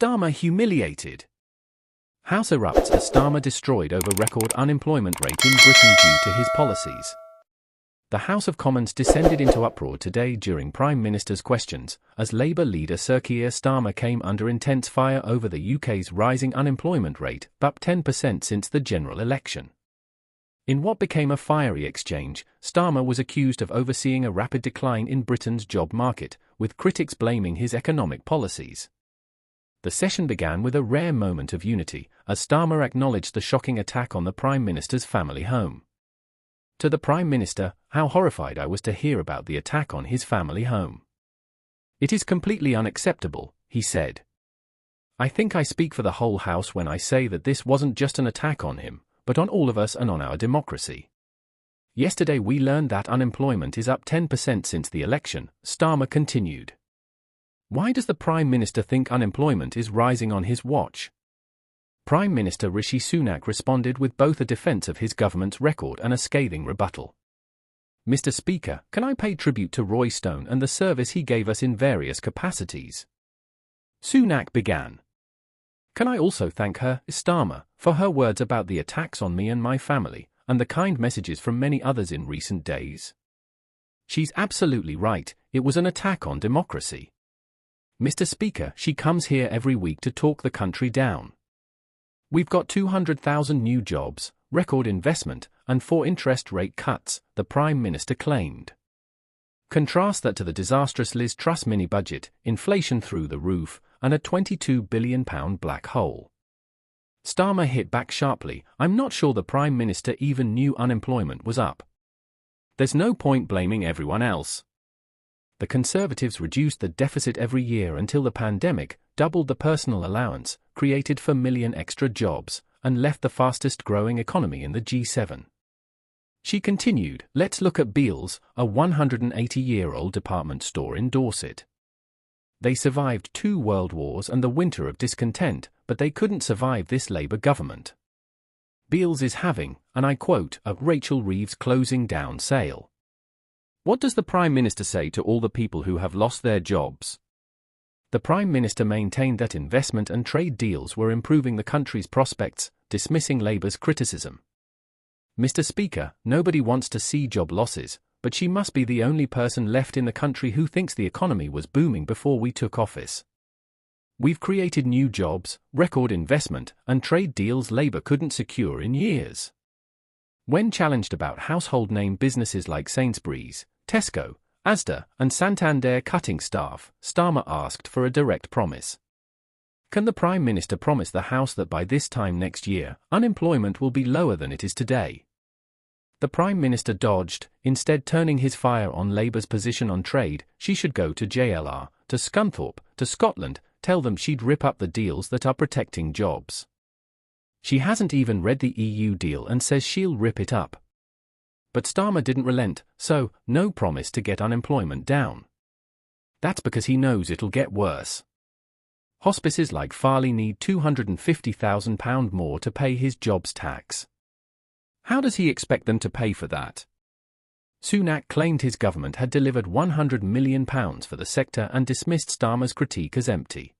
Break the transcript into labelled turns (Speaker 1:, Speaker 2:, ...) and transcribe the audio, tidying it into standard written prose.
Speaker 1: Starmer humiliated. House erupts as Starmer destroyed over record unemployment rate in Britain due to his policies. The House of Commons descended into uproar today during Prime Minister's questions, as Labour leader Sir Keir Starmer came under intense fire over the UK's rising unemployment rate, up 10% since the general election. In what became a fiery exchange, Starmer was accused of overseeing a rapid decline in Britain's job market, with critics blaming his economic policies. The session began with a rare moment of unity, as Starmer acknowledged the shocking attack on the Prime Minister's family home. To the Prime Minister, how horrified I was to hear about the attack on his family home. It is completely unacceptable, he said. I think I speak for the whole House when I say that this wasn't just an attack on him, but on all of us and on our democracy. Yesterday we learned that unemployment is up 10% since the election, Starmer continued. Why does the Prime Minister think unemployment is rising on his watch? Prime Minister Rishi Sunak responded with both a defence of his government's record and a scathing rebuttal. Mr. Speaker, can I pay tribute to Roy Stone and the service he gave us in various capacities? Sunak began. Can I also thank her, Starmer, for her words about the attacks on me and my family, and the kind messages from many others in recent days? She's absolutely right, it was an attack on democracy. Mr. Speaker, she comes here every week to talk the country down. We've got 200,000 new jobs, record investment, and 4 interest rate cuts, the Prime Minister claimed. Contrast that to the disastrous Liz Truss mini-budget, inflation through the roof, and a £22 billion black hole. Starmer hit back sharply. I'm not sure the Prime Minister even knew unemployment was up. There's no point blaming everyone else. The Conservatives reduced the deficit every year until the pandemic, doubled the personal allowance, created 4 million extra jobs, and left the fastest-growing economy in the G7. She continued, let's look at Bealls, a 180-year-old department store in Dorset. They survived 2 world wars and the winter of discontent, but they couldn't survive this Labour government. Bealls is having, and I quote, a Rachel Reeves closing down sale. What does the Prime Minister say to all the people who have lost their jobs? The Prime Minister maintained that investment and trade deals were improving the country's prospects, dismissing Labour's criticism. Mr. Speaker, nobody wants to see job losses, but she must be the only person left in the country who thinks the economy was booming before we took office. We've created new jobs, record investment, and trade deals Labour couldn't secure in years. When challenged about household name businesses like Sainsbury's, Tesco, Asda, and Santander cutting staff, Starmer asked for a direct promise. Can the Prime Minister promise the House that by this time next year, unemployment will be lower than it is today? The Prime Minister dodged, instead turning his fire on Labour's position on trade. She should go to JLR, to Scunthorpe, to Scotland, tell them she'd rip up the deals that are protecting jobs. She hasn't even read the EU deal and says she'll rip it up. But Starmer didn't relent, so, no promise to get unemployment down. That's because he knows it'll get worse. Hospices like Farley need £250,000 more to pay his jobs tax. How does he expect them to pay for that? Sunak claimed his government had delivered £100 million for the sector and dismissed Starmer's critique as empty.